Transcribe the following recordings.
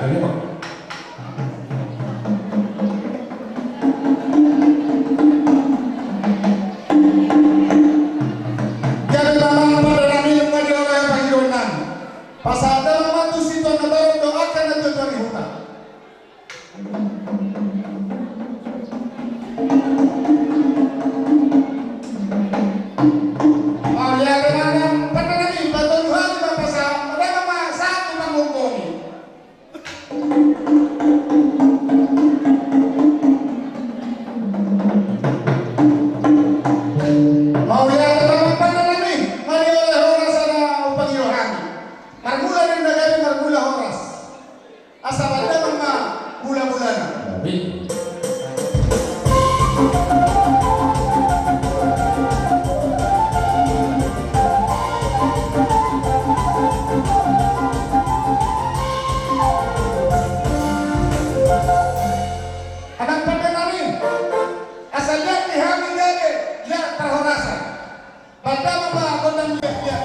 ini kok. Jadi mama pada nami yang maju oleh panggilan. Pasal dalam waktu situ nabar doakan dan tujuan hutan. Oh ya dengan pada nami batu Tuhan di pasal ada mama satu pangungkoni. Mau ya dalam pada nami mari oleh horas ada panggilan. Marmula dan negara marmula horas. Asal ada mama mula-mulana. Tapi Anak pada nami asal lihat di hami gade ya terhorasan. Pada mama kodam dia.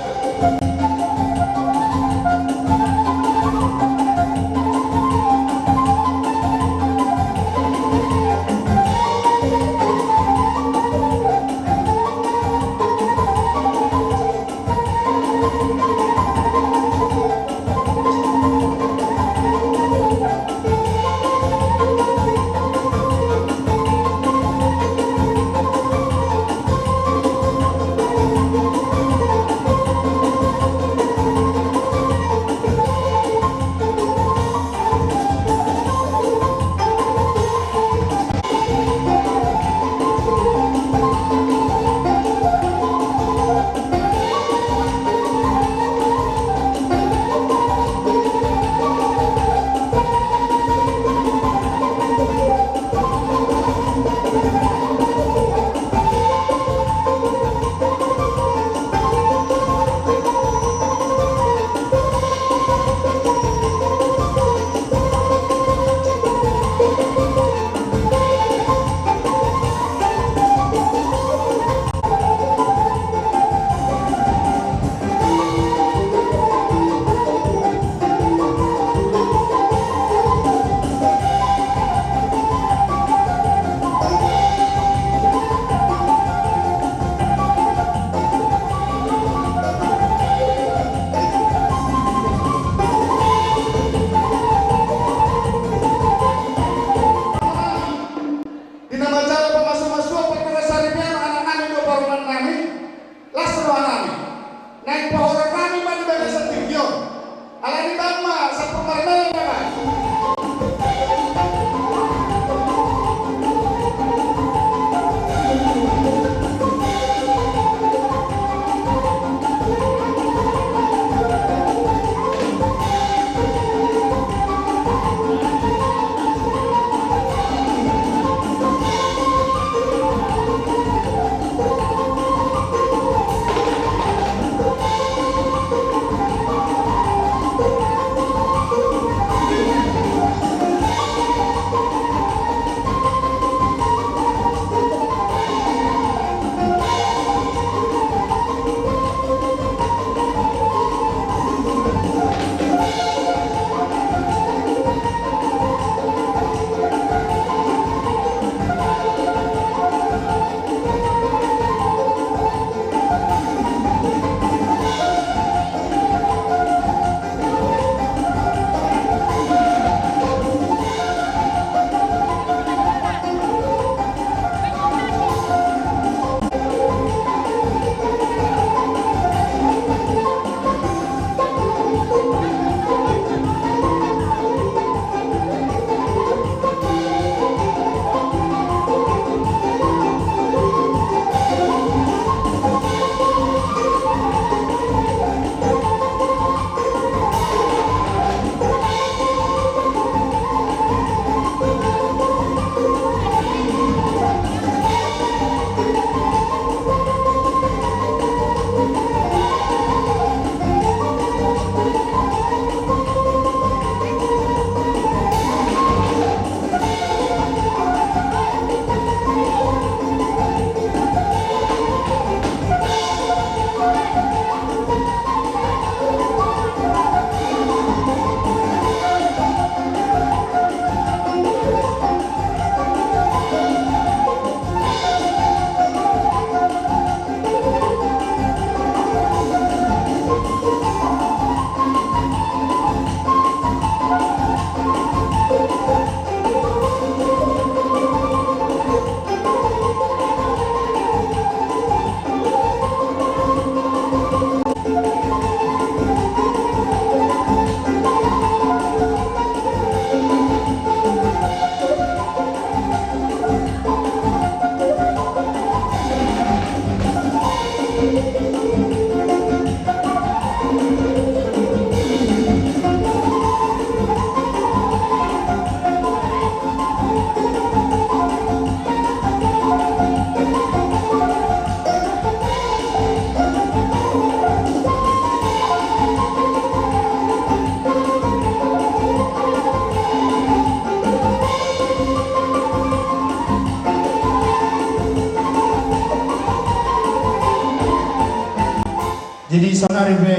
be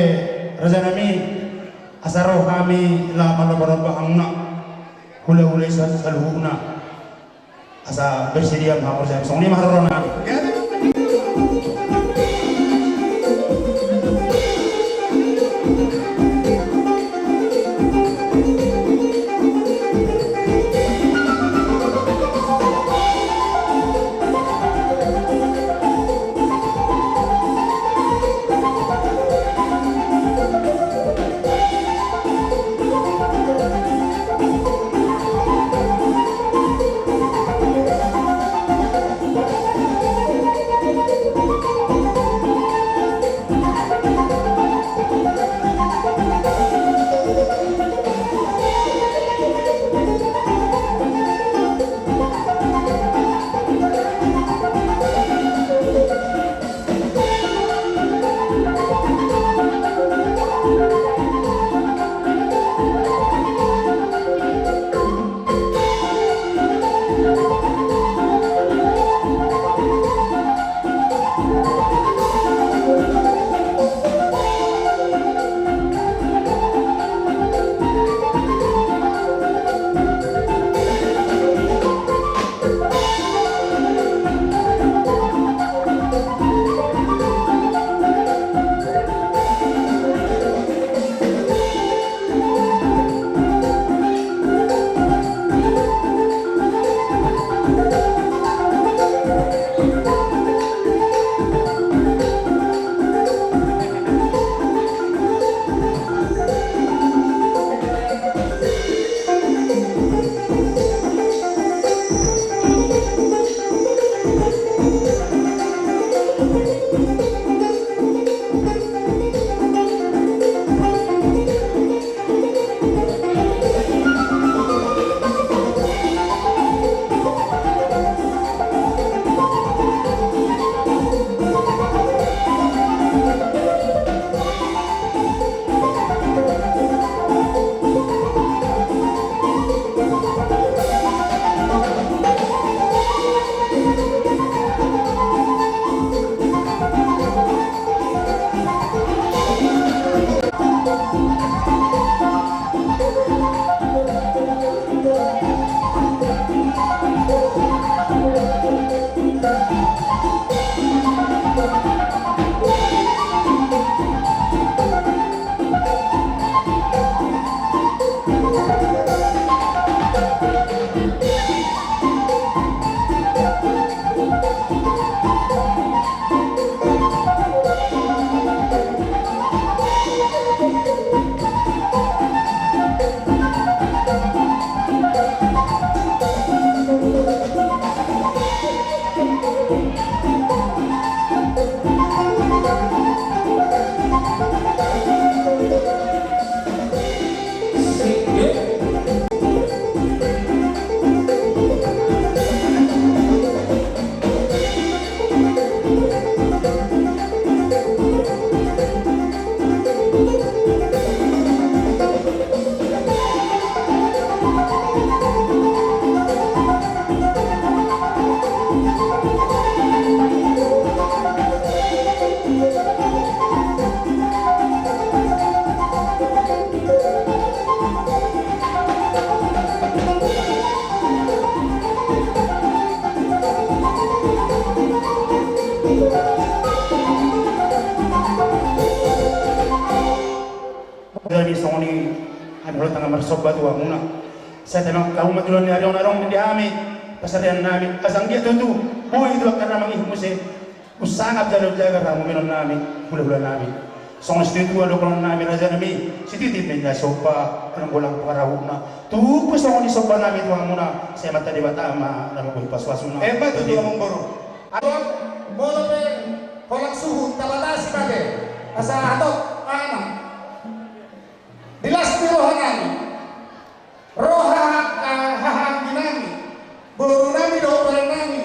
raja nami asaro kami la manoboroba amna hula-hula saluhuna asa bersedia mahor saya songni maharona dari songoni amro tanga marsobat wa muna sa tanong kauma tulon ni arong di ami pasarian nami asang dia tentu boy itu karena mangihmuse usangap jalo jaga ramu minon nami hula-hula nami song stitu alo kon nami raja nami sititi penya sopa anong bolang parawuna tu po songoni sopa nami tuang muna sa mata di batama na mabuhi paswasuna Hebat itu ngomong boro. Atok bolo pe kolak suhu tabatasi pade. Asa atok anak. Dilas di roha nami. Roha hahang nami. Boro nami do barang nami.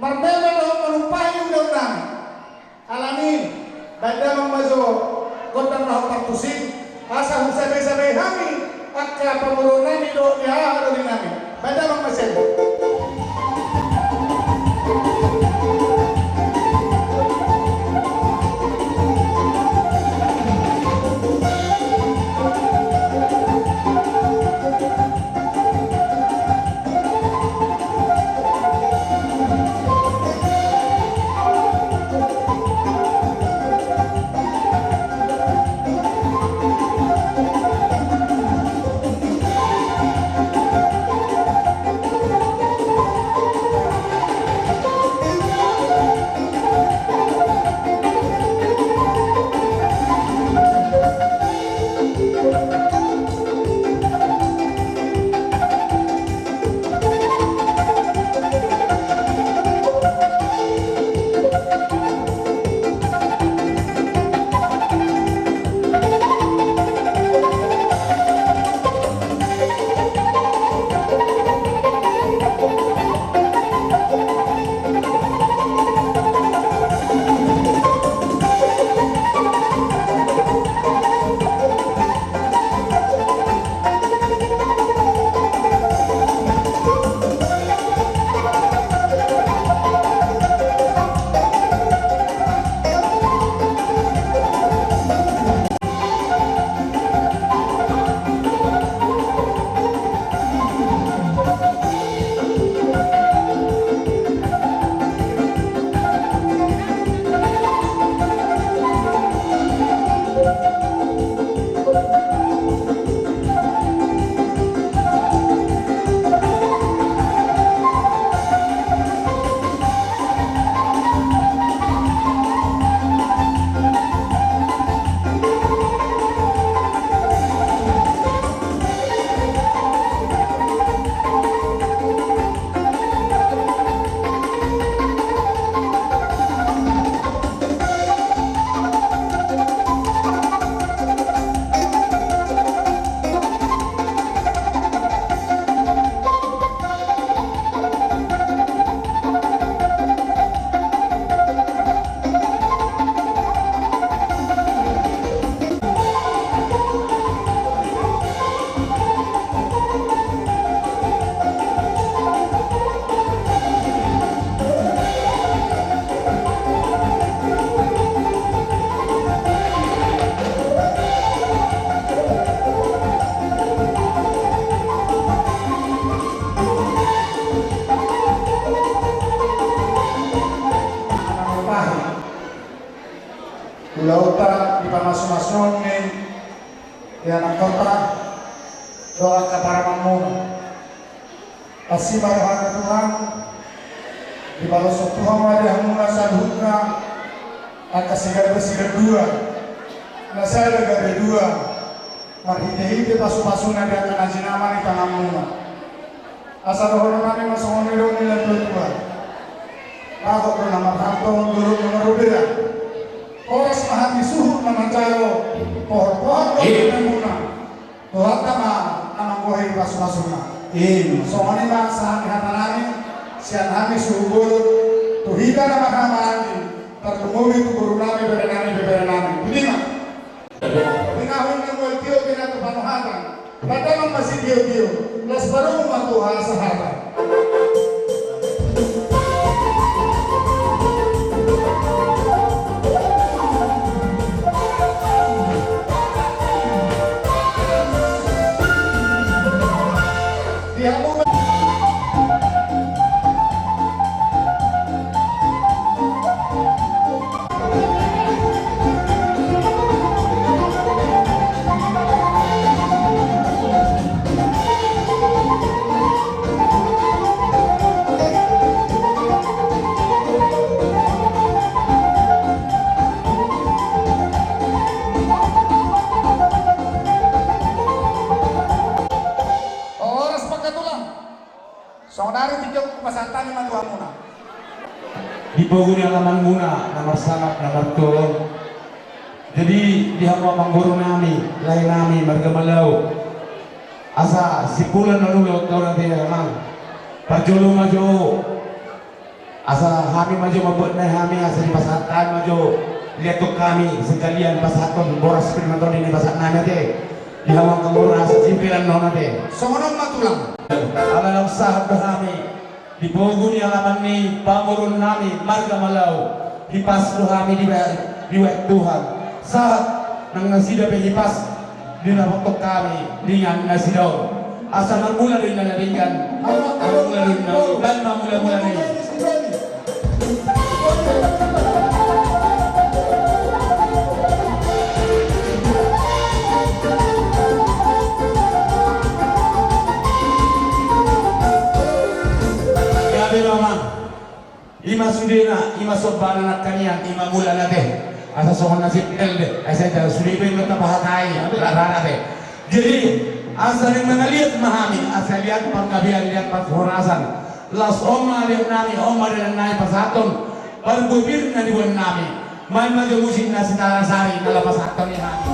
Marbeme do manumpayu do nami. Alamin banda mamazo kotang raho partusing. Asa husabe-sabe kami akka pamuro nami do ihaharo di nami. Banda mamasen. pasu-pasun ni ya nagkontra doa ka para mamuna. Kasih baruhan Tuhan di balusok Tuhan wadah muna sa luhutna at kasigar dua na sa lagabi dua marhite-hite pasu-pasun na diya ka na sinama ni tangang muna. Asa rohon namin masongonero nila Tuhan. Ako ko na matantong dulog ng marubira. Oras mahati suhut na mancaro. Pohon-pohon na muna. Tuhan tama namang buhay pasu-pasun na. Songonin ba sa hati namin siyan namin suhugol. Tuhida na makamaanin. Tartumuwi ito guru namin, bebera namin. Hindi na. Pingahon ng waltiyo pinatupanuhatan. Padamang masidiyo-diyo. Las baru matuha sa hatan. Saudari tiga pasatan ni matua muna. Di pogoni alaman muna nomor sangat nomor turun. Jadi di hamba pangguru nami, lain nami marga malau. Asa sipulan nalulot kau nanti emang. Pajolo majo. Asa kami majo mabut na kami asa di pasatan majo. Lihat tuh kami sekalian pasaton boras primaton ini pasat nami te. Di hamba pangguru asa simpilan nona te. Songonong matulang. Alalang sahab kami di pogoni alaman ni pangurun nami marga malau hipas kami di wek Tuhan saat nang nasida hipas di napotok kami dengan nasidau asa mula rin nalaringan mula rin dan mula ni Ima sudena, ima sobbana nak kanian, ima mula nate. Asa sohon nasib elde, asa dah sudiben mata pahatai, larana te. Jadi asa yang mengaliat mahami, asa lihat pangkabian lihat pashorasan. Las oma lihat nami, oma dan nai pasaton. Berbubir na dibuat nami. Main maju musik nasi talasari, nala pasaton ni nami.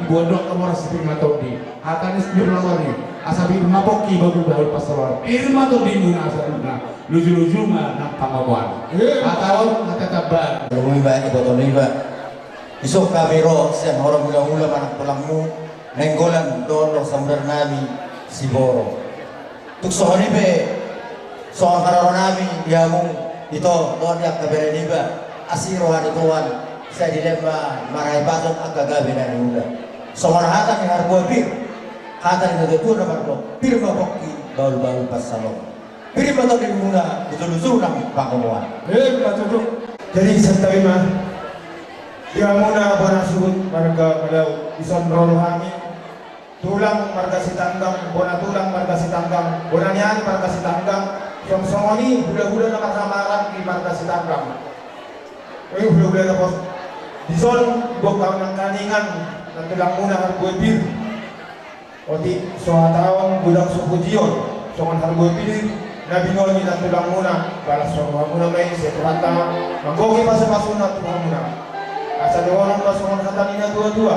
bodok ka mora sa pirma to di. Hatanis birlawari. Asa birma poki bagu bahul pasawar. Pirma to di muna asa na. Luju-luju nga ng pamamuan. Atawon natataban. Lumiba iba to liba. Isok kabiro sa orang mula-mula anak tulangmu nenggolan doon sa mudar nabi si Boro. Tukso honibe so ang kararo nabi dia mong ito doon yak kabira liba asiro hanituan sa dilemma maray batot ang kagabi na nila. So marahatan ni harbo bir hatan ni tutu na marlo bir maboki baul-baul pasalong. Bir mato din muna lusu-lusu ng pangumuan. Jadi santai mah dia muna bara suhut marga malau ison roro hami tulang marga sitanggang bona tulang marga sitanggang bona nian marga sitanggang som songoni hula-hula na makamaran di marga sitanggang hula-hula na pos ison bokang ng kaningan ng tulang muna harbuebir oti so atawang budang sukujion songan harbuebir na binoli ng tulang muna balas so muna may sekurata manggogi pasapasuna tulang muna asa orang pasungan hatanina dua-dua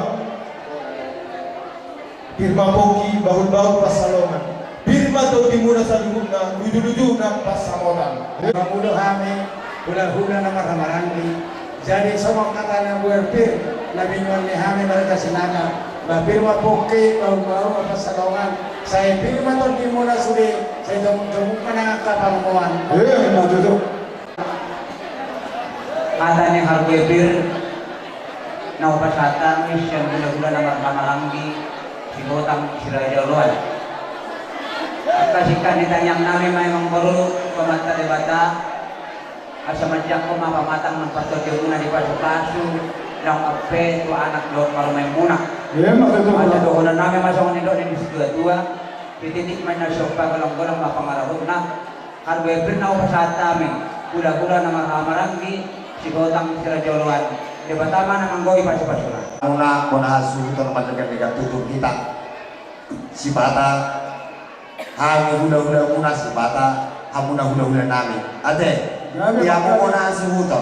Birma poki bahul-bahul pasalongan Birma to dimuna sa lubog na luju-luju na pasamotan Mamulo kami hula-hula na makamarangli. Jadi semua kata na buerpir na bingon ni kami mereka sinaga Birma poki bahul-bahul pasalongan saya Birma to dimuna sudi saya tumuk na kapamuan matutup Kata ni harbuebir na upasata misyon gula-gula na markamalanggi sibotang sirajoluan at kasikan ditanyang namin may mangkoro pamanta debata asa madyak ko mapamatang ng pastodyo muna di paso-paso ng ape to anak doon para may muna at doon na namin masong nito ni dua-dua pititik man na sopa galang-galang mapangarahot na harbuebir na upasata amin gula-gula na markamalanggi sibotang sirajoluan di Batama na manggoy pasu-pasuna. Una konahasu ito naman nagkakita tutup kita. Si bata, hami hula-hula muna si bata, hamuna hula-hula namin. Ate, dia mo konahasu ito.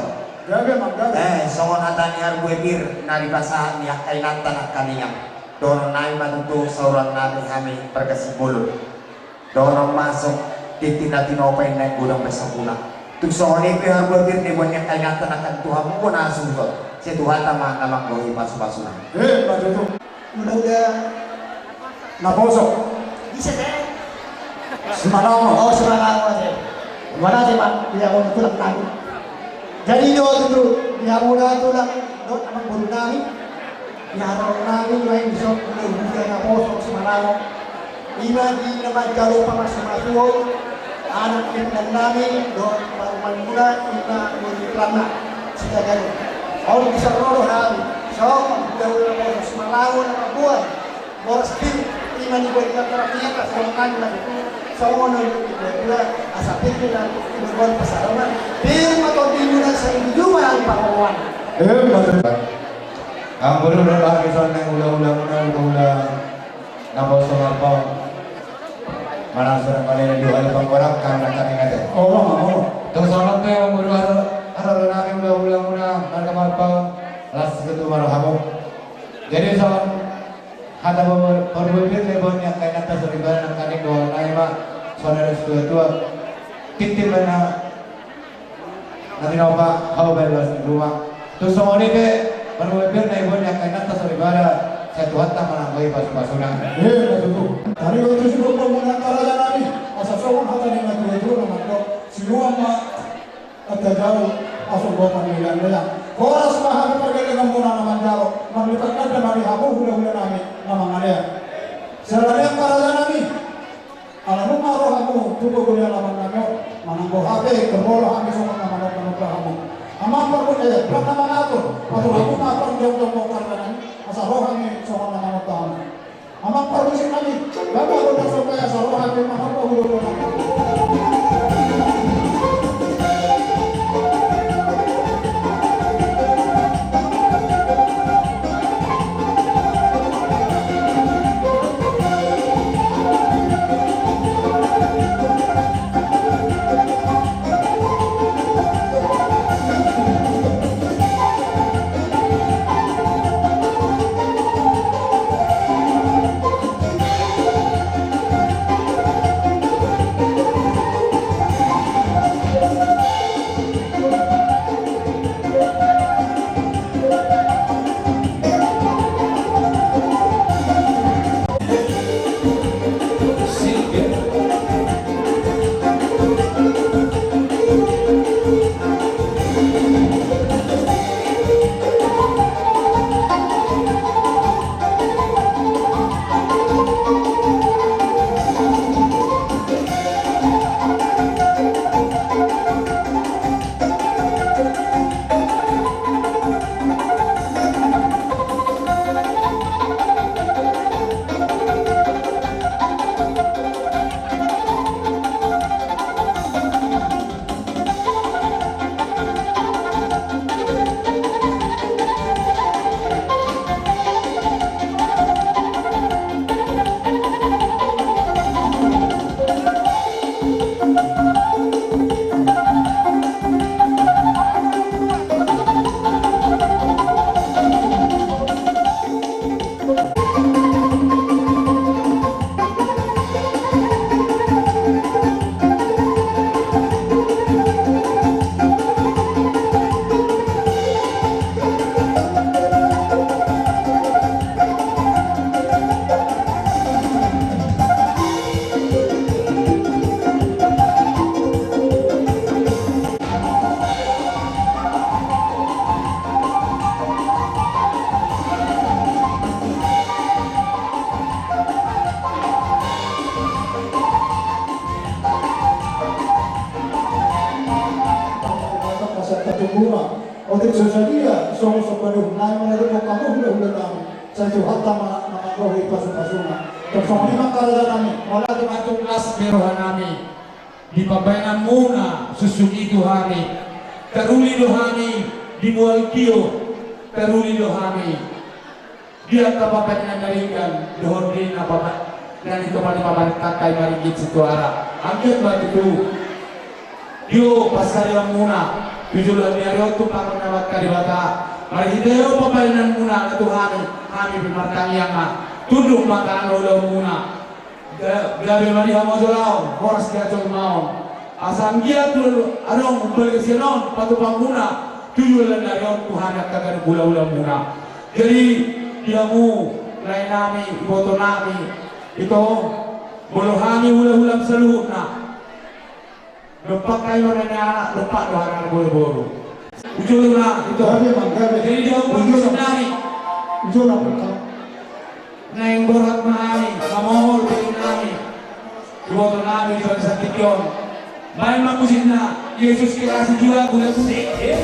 Songon hata ni harbuebir na libasahan niya kay natanak kaniyang. Doon namin matuto sa uran namin kami perkasibulod. Doon masok titina-tinopay na gudang besakuna. Tukso ni ko harbuebir ni buwan niya kay natanak Tuhan mo konahasu ito. Si Tuhan tama namak gohi pasu-pasuna. matutup Mudah-mudah naposok. Bisa deh. Semangat. Oh semangat aja. Mana sih pak? Dia mau tulang tadi. Jadi do itu dia mau tulang do amang bulu nami. Dia harus nami lain bisa mudah naposok semangat. Ina di nama jalo pamas-masuo. Anak yang nami do paruman muda ina muda Silakan. Kalau bisa roh hari, so udah mau semalawan apa buat, boros pin lima nih buat terakhir keselamatan lagi itu, semua nih buat asap itu dan buat pasaran, pin atau dimulai saya juga yang pahlawan. matutup Ang bulu na lagi sa nang ula-ula nabaw sa marpaw. Manasa na kanina duhay pang warak kang nakaning natin. Tung sonot na yung bulu harap namin ula-ula muna marka marpaw. Las gitu marahamo. Jadi sa hada mo parbubir lebon niya kay nata sa riba ng kaning doon ay ma sonares tua titin ba na natinaw pa how well was rumah. Tung sononi pe parbubir na ibon niya kay nata sa riba sa tuhat na mananggoy pasu-pasuna. matutup hari itu sih gua mau nantara nami asa sawang hata ni matutup na matlo sinuang ma at jauh asal gua panilan nila Koras mahal pergelangan muna naman jalo maglipat na mari ako hula-hula namin na mga niya sarali ang karala namin alam mo maro ako tubo ko niya naman namo mananggo hape kemolo kami sa mga manok mo amang parko plak naman ato ato ako mapang jauh mo karala asa rohan ni sa mga manok taon amang parko si kami bago ko na sa kaya sa rohan ni mga hula-hula sesadia song baru nai mana tu kamu hula kami satu hatta nama roh pasuna tersong lima kali kami malah di Satu kelas merohanami di pabainan muna susuki Tuhani teruli dohani di mualkio teruli dohani dia kapapan nanggalingan dohon din apa dan itu pada papan kakai marigit situara angkat batu tu dio pasar yang muna tujuan dia tu pakai nawat karibata mari hideo pabainan muna na Tuhani kami bimartang yang tunduk maka anu muna gabi mani hamazolao horas dia col mau asam dia tu anong umbal kesionon patu panguna tujuan dari Tuhan yang kagak gula-gula muna jadi diamu lain nami iboto nami itu bolohani ulah-ulah seluruhna lepak kayu anak lepak doang bolu-bolu ujungnya itu jadi dia umbal nami ujung apa Neng borat nami kamohol bin nami iboto nami jual sakityon main makusin na Yesus kirasi jiwa gula putih iya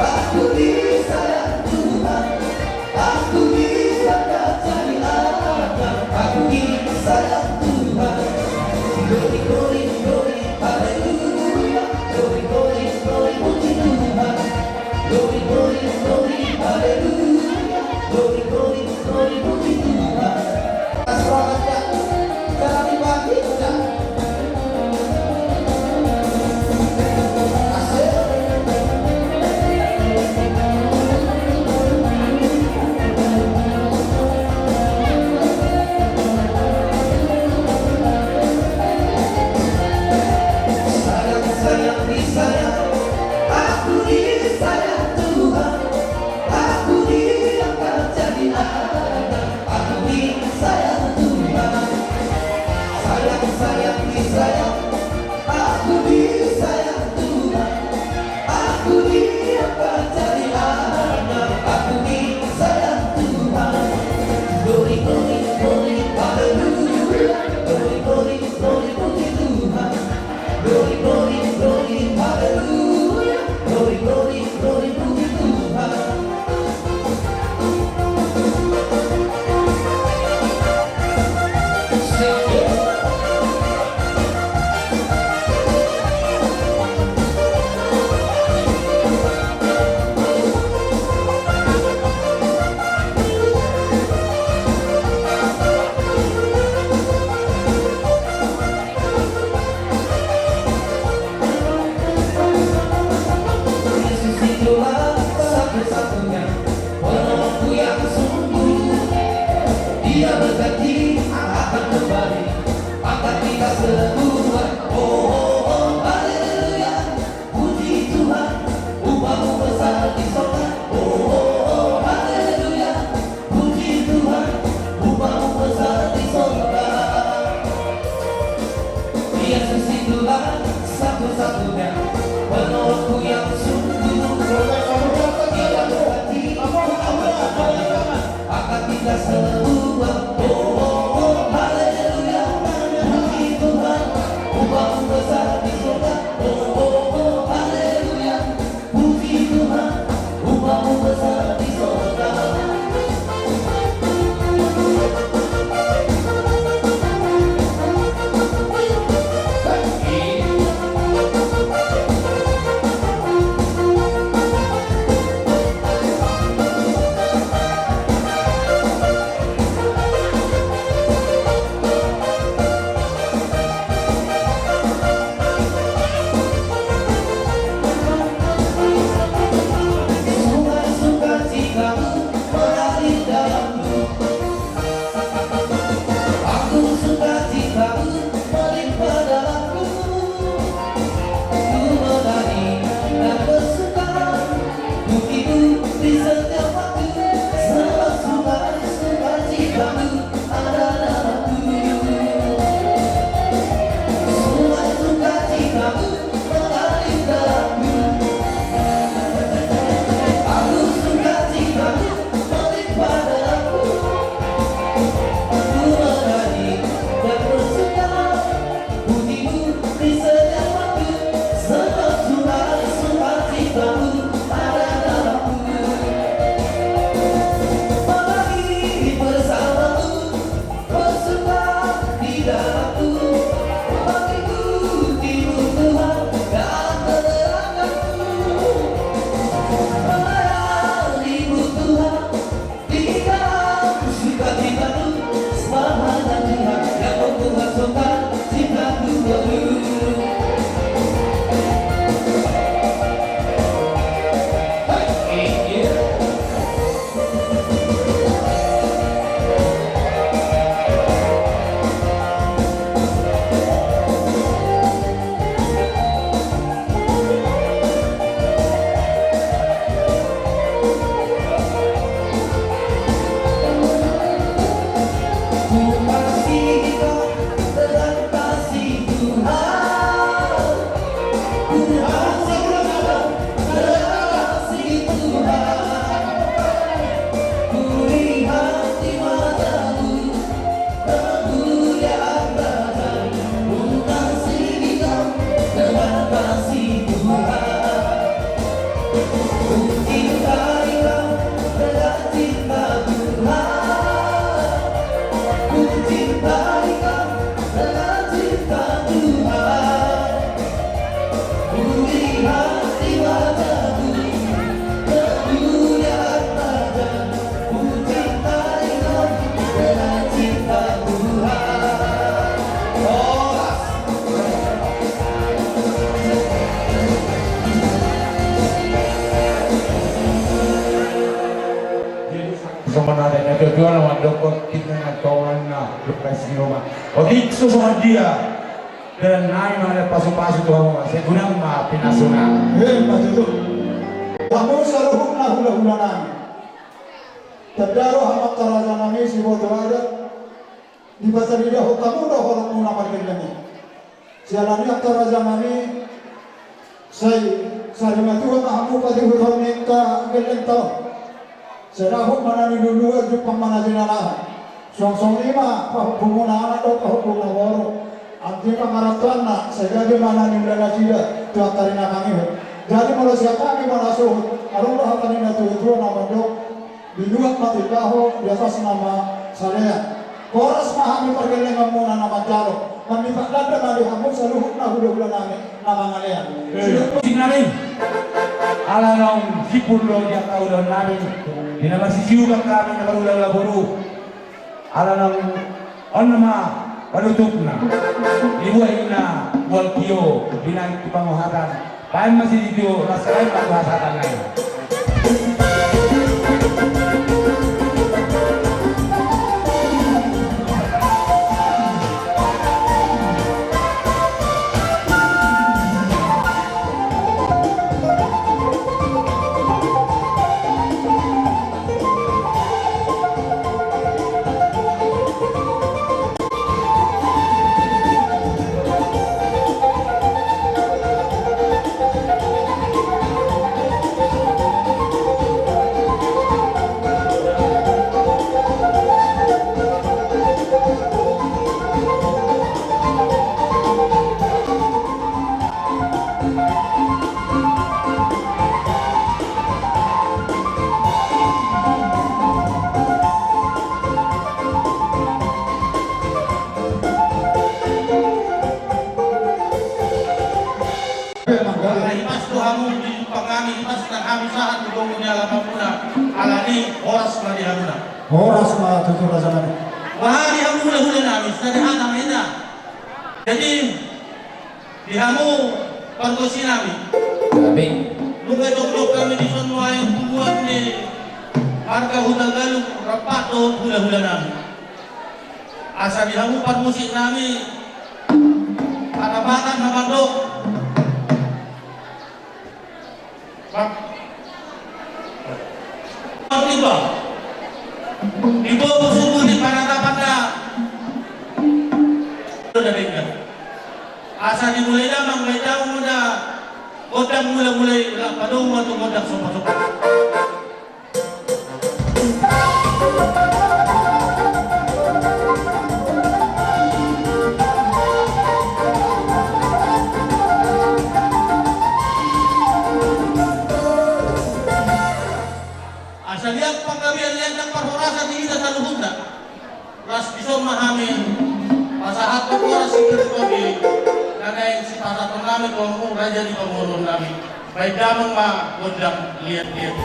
Aku disayang Tuhan, aku diangkat jadi anak, aku disayang Tuhan. Glory, glory, glory, haleluya. Glory, glory, glory, puji Tuhan. Glory, glory, glory, haleluya. Glory, glory, glory, puji Tuhan. Selamatnya, jangan dibangkitkan. Sayang disayang, aku disayang Tuhan, aku diangkat jadi anak, aku disayang Tuhan. Sayang disayang, aku disayang Tuhan, aku diangkat jadi anak, aku disayang Tuhan. Glory, glory, glory, haleluya. Glory, glory, glory, puji Tuhan. Glory, glory, glory, haleluya. Glory, glory, glory, puji Tuhan. Yesus itulah satu-satunya penolongku yang sungguh. Dia berjanji akan kembali angkat kita semua. Oh, oh, oh, haleluya, puji Tuhan, upahmu besar di sorga. Oh, oh, oh, haleluya, puji Tuhan, upahmu besar di sorga. Yesus itulah satu-satunya penolongku yang sungguh. Dia berjanji akan kita semua. Oh, oh, oh, haleluya, puji Tuhan, upahmu besar di surga. Oh, oh, oh, haleluya, puji Tuhan, upahmu besar di surga. Kedua nama dokter kita ngatoran na lukas di rumah. Oke, sama dia dan naik mana pasu-pasu tuh kamu. Saya guna mah pinasuna. Pas itu kamu selalu hula-hula nami. Terdaro hamak karaja nami si bodo ada di pasar dia kamu dah orang muna market nami. Sialani karaja nami saya matuan aku pati hutang mereka geleng tau. Serahut mana ni dulu Jepang mana jenala. Song lima pahukung na anak do pahukung na waro. Anti pangaratuan na segala mana ni mulai sila tu akarina kami. Jadi kalau siapa kami mana suhut, arung dah akarina tu nama do diluat mati bahu di atas nama saya. Koras mahami pergelengan muna nama jaro. Kami tak ada mari hamu saluhut na hulu nami nama ngalian. Sinarin ala nong sipulo dia kau don namin dina masisiugan kami na barulang laboro ala nong onma panutup na ibuay na walkiyo binang ipanguhatan paano masih dito rasain panguhatan ngayon. Horas ma tutur raja nami. Wahari ang hula-hula namin sa dahatang ina. Jadi, dihamu pangkosi namin. Tapi Lugay-lugay kami di Sonwa yung buwan ni Marga Hudal-Galong rapato hula-hula namin. Asa dihamu pangkosi namin karabatan na bandok. Diba? Ibu subuh di panatapan na asa dimulai lamang may daw mo na godang mula-mulay padung mo itong godang sopa-sopa. Asa liang panggabian liang ng parhorasan di kita sa luhod na ras biso mahamin pasahat ko oras siguro kami nanayin si pasaton namin kung raja di pangurong namin may damang godang liat-liat.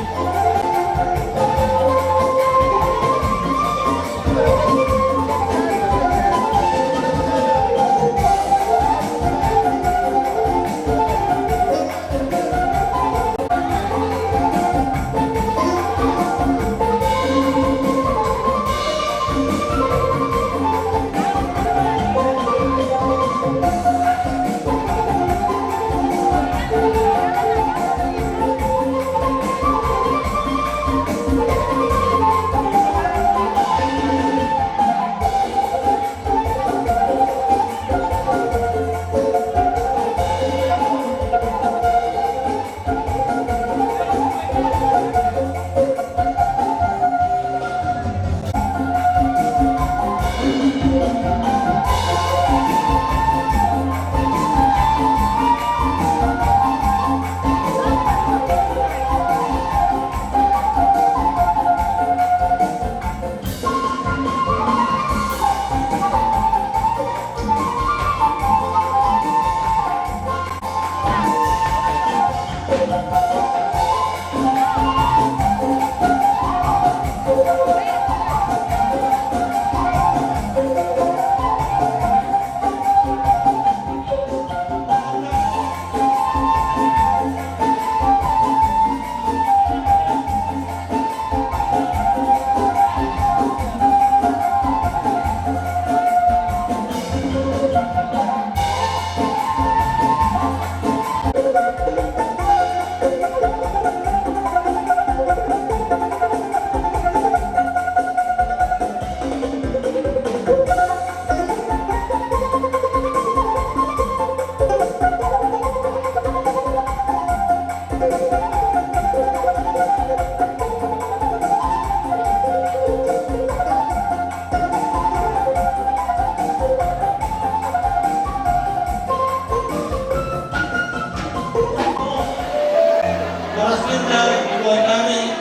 Maganda, iwan namin.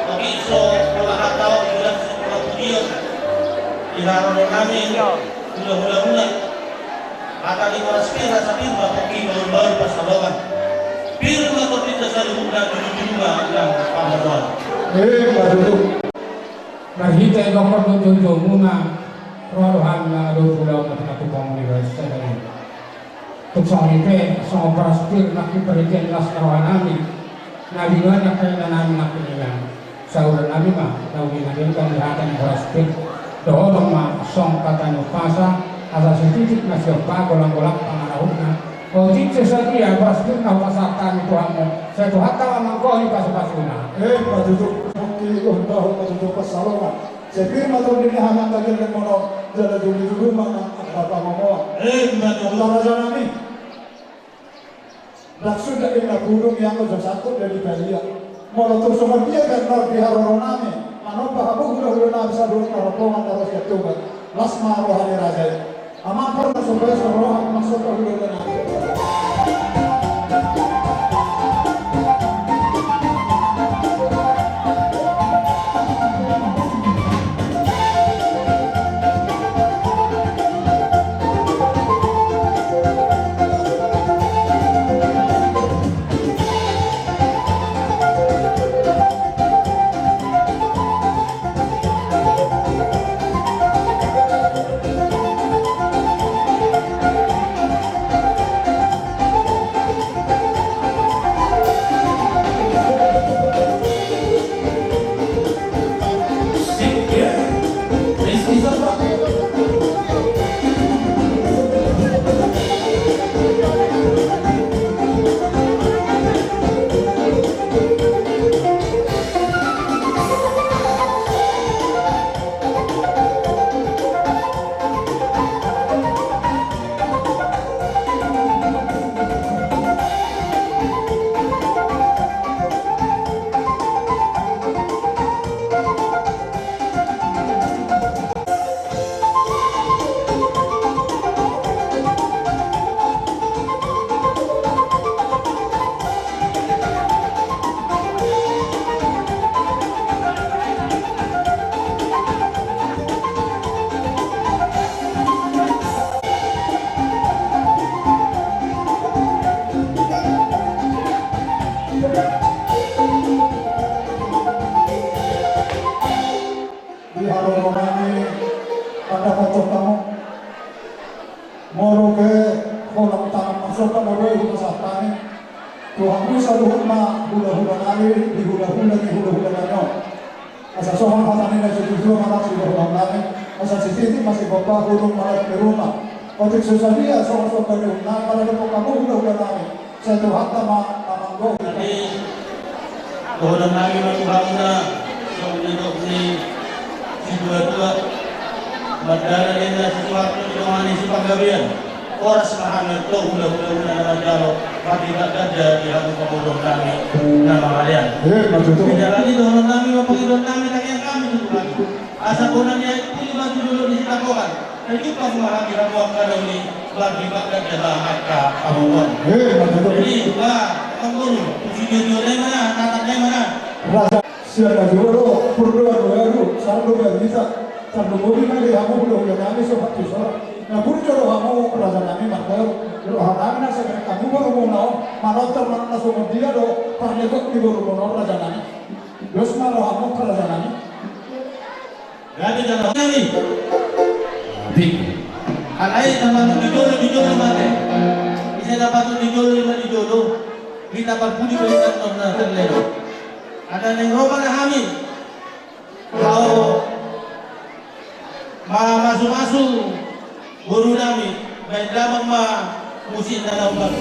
Mag-iso, mga hataw, iwan sa mga pudiyot. Ilaron namin, hula-hula-hula. At ang oras pira sa timba, pag-iwan baru pasabawan. Pero matapit sa loob na dulu-dulu ng pamaruan. Paduduk. Nahita ko dulu muna. Rohan na pulau na tinatubang universitas ini. Tuksong ito, sa operasyon nakipalitin las karohan namin. Nabingan na kayo na namin nakinilang. Sa ulan namin nawin na din kang lahatan ng operasyon. Doon ang song katano pasa, asa sentitik na siya pa, gulang-gulang pangarahon na. O dito sa dia, operasyon na pasaktan ito mo. Sa ito hata mamang ko, hindi pasok-pasok na. Paduduk. Mungkin untuk paduduk pasalongan. Sebelum atau di halaman tadi yang mau jalan dulu mana apa mau? Raja nami. Langsung dari gunung yang satu dari Balia. Mau terus sama dia kan di Haronami. Ano pa kamu udah bisa dulu rombongan terus itu kan. Lasma rohani raja. Aman pernah supaya roh masuk ke dulu kan. Tuhan bisa luhma hula-hula nari di hula-hula nanyo. Asa sohon hatani na jujuju malah sudah ulang nari. Asa sisi masih bapak hurung malah di rumah. Kotik susahnya sohon dari unang malah di kamu hula-hula nari. Saya Tuhan sama mamanggo. Jadi, Tuhan lagi membangun na untuk si dua-dua. Madara nila sesuatu dengan isi panggabian. Oras mahal itu hula-hula na jalo. Pati gagada di hati pemulung kami nama kalian. Tidak lagi doang kami mempengidon kami yang kami dulu lagi. Asa kunanya ini baju dulu di sitakokan. Dan juga memahami ramuan kada ini bagi bakat adalah maka pamukon. Jadi pamukon video mana, tatapnya mana? Raja siapa dulu, berdua baru, satu baru bisa. Satu mobil lagi kamu belum kami sobat susah. Nah, pun kalau kamu raja kami makanya Rohan na sa kamu baru mau manotor na sumo dia do parnego di baru mau raja nani. Terus malah kamu raja nani. Gadi jalan nani. Di. Alai nama dijolo mate. Bisa dapat dijolo. Kita parpudi berikan nona terlelo. Ada yang roba na hamil. Kau masuk guru nami. Baik lamang musik na naubag.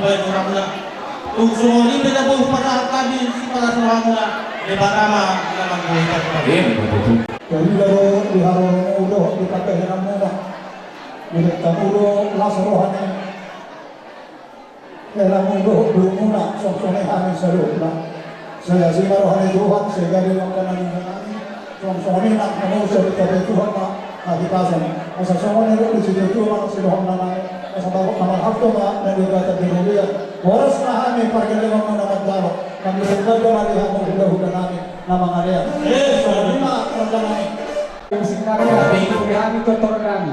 baik orang muna. Tunggu ini beda bau pada kami si para orang muna. Debat nama nama kita. Jadi kalau diharap udah dipakai dengan mudah, mereka udah langsung rohani. Dalam udah belum mudah, soalnya kami seru lah. Saya sih rohani Tuhan, saya jadi makanan ini. Soalnya nak manusia kita Tuhan nak dipasang. Masa soalnya itu di situ Tuhan silohan nama. Masa bawa kamar haftu nak dan juga terdirulian. Boros kami pergi lewat mendapat jawab. Kami berdoa melihat mudah-mudah kami nama kalian. Soalnya kami Musikakan kami kotor kami.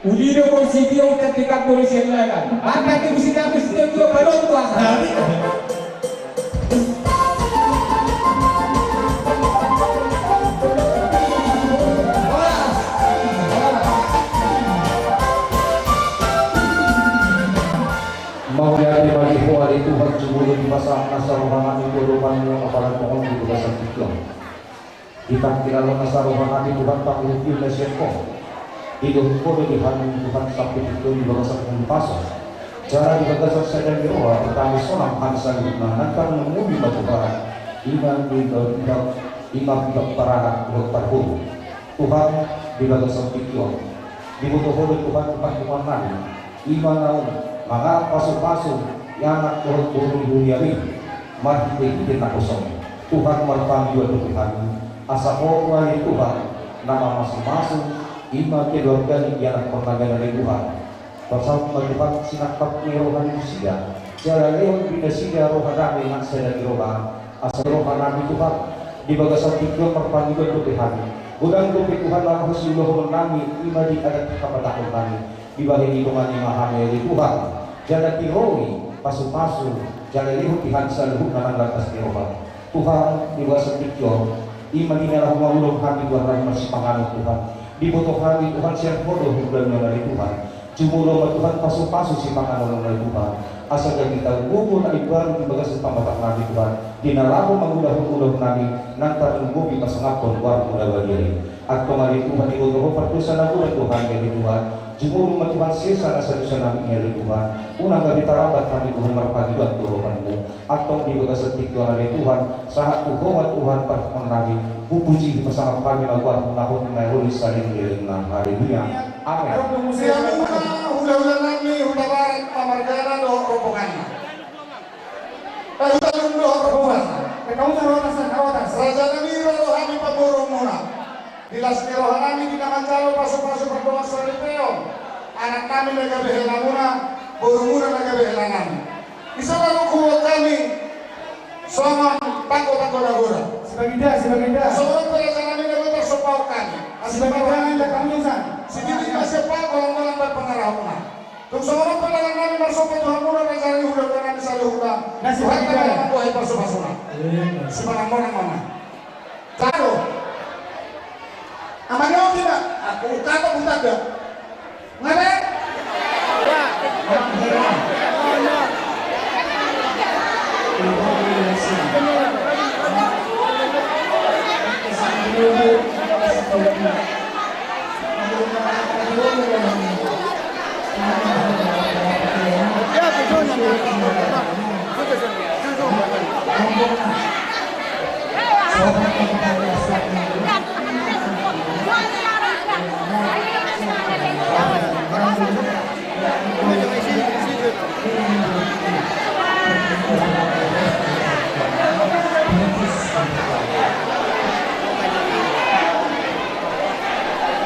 Ulido ko sitio ketika polisi lagan. Apa itu musika sitio itu balon kuasa. Mau jadi bagi hari Tuhan sebelum dipasang asal rohani kehidupanmu apalagi pohon di belasan tiga. Kita kira asal rohani Tuhan tak mungkin lesyeko. Hidup kode di hati Tuhan sampai itu di belasan pasang. Cara di belasan sedang di roh tetapi sonam hansan menanamkan mengundi batu barat. Iman tidak peranak dokter hulu. Tuhan di belasan tiga. Dibutuhkan Tuhan tempat kemana? Iman naum maka pasu-pasu yang anak turun dunia ini mari kita kosong Tuhan berpanggil Tuhan asa Allah Tuhan nama masing-masing iman keluarga yang pertanyaan dari Tuhan bersama Tuhan sinakap rohani manusia cara lewat binasinya rohani yang saya dari rohani asa rohani Tuhan di bagasan tiga perpanggilan Tuhan udang tupi Tuhan lalu siluh menangi iman di adat kepada kami di bawah hitungan imahami dari Tuhan jangan tiroi pasu-pasu jangan lihat Tuhan selalu nanan lantas diroba Tuhan di bawah setikyo iman ini adalah mengulung kami Tuhan lagi masih pengaruh Tuhan dibutuhkan Tuhan siang bodoh bulan dari Tuhan cumulo Tuhan pasu-pasu si pengaruh dari Tuhan asal kita gugur dari baru di bagas pembatak nabi Tuhan dinalamu mengudah-udah nabi nanti mengubi pasangapun baru mudah bagi atau mari Tuhan dibutuhkan pertusan aku Tuhan dari Tuhan Jumur umat Tuhan sisa nasa dosa nabi dari Tuhan unang gabi tarabat kami Tuhan merpadilan turukanmu atau di bagas setik Tuhan dari Tuhan saat tuhumat Tuhan pertemuan nabi puji bersama kami lakukan menahun menahun saling diringan haleluya amin Siapa hula-hula nami hula barat pamargana do rombongannya. Hula lundo rombongan. Kamu tahu Raja nami rohani paburung muna. Dilas rohani di nama jalo pasu-pasu berdoa solipeo. Anak kami lega behela muna, burung muna lega behela nami. Bisa lalu kuat kami. Soman pangko-pangko dagura. Sebagai dah. Soman raja nami lega tersopau kami. Sebagai dah kamu san. Sedikit masih pak orang-orang berpengaruhna. Kung seorang pelayan namin marsopay Tuhan muna na sa lihuda na namin sa lihuda. Tuhan ka naman ang buhay parsupasuna. Simanang mo ng mama. Karo. Ama niyo kita. Ako kato kung taga. Ngane?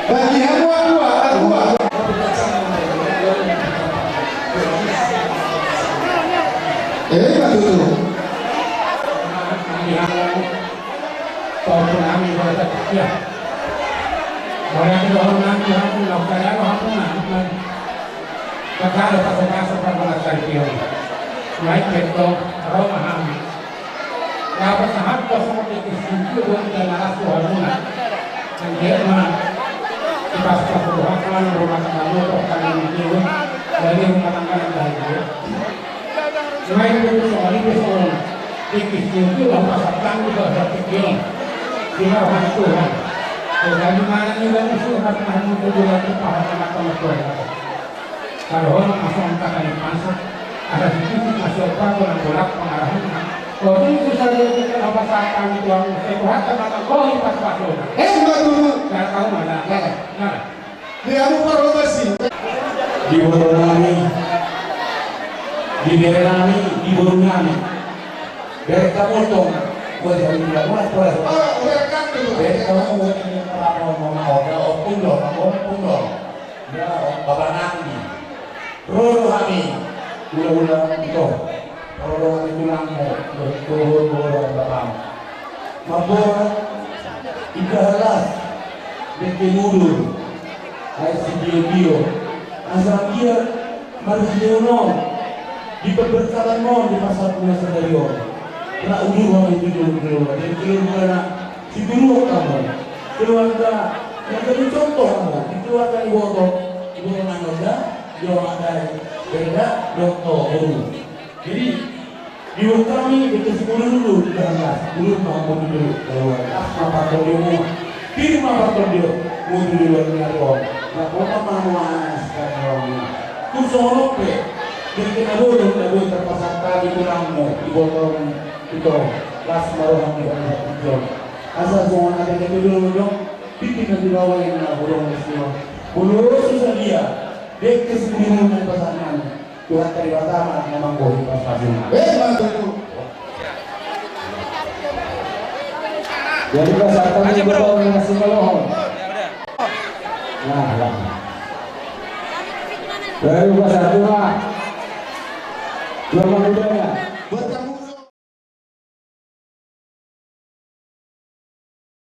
Bagi hamba betul. Kau kami berada ya. Orang itu orang aku lakukan aku nak. Kalau pasal-pasal pada saya naik betul orang kami. Apa sahabat kau seperti itu bukan dalam suara dan mana pas pasal rumah tangga orang itu dari rumah tangga yang lain. Selain itu soal itu soal itu apa sabang juga ada pikiran dia orang Tuhan. Jadi mana ni lagi surat mahmud itu juga paham sama Tuhan. Kalau orang masuk angkatan pasal ada sedikit masuk apa dengan bolak pengarahannya. Waktu itu saya kita apa saat kami tuang sekolah maka kau pas pasona. Mbak dulu. Saya tahu mana. Nah, Dia mau paromasi. Di bodoh nami, di bere nami, di bodoh nami. Bere kamu tong, buat yang tidak boleh. Oh, welcome dulu. Bere kamu buat yang mau pundo. Ya, bapak nami. Roro kami, ulah itu. Roro kami tulangmu, turun bapak. Mabora, ikahalas, bekemudur. Ay si Dio, asal dia marisiuno di peberkatan mo di pasar punya sedario. Kena ujuh itu dulu dan keluarga si dulu kamu keluarga yang jadi contoh kamu dikeluarkan bodoh ibu menangga dia ada beda dokter guru. Jadi di kami dikasih dulu dengan dulu mau dulu keluarga apa dulu firma apa dulu mau dulu ngaruh. Na kota manuas kanong kusolo pe din kinabulo na buhay terpasang di tulangmu ibotong ito las marohang di kanila ito asa sungan natin dulu dong bikin na dibawa yang na bulong nisyo buluso sa dia dek kesembilan ng pasangan Tuhan dari pertama memang boleh pas-pasan Mbak dulu. Jadi kesehatan itu kalau ngasih melohon. Nah, baru bahasa Arab. Belum mudanya. Buat kamu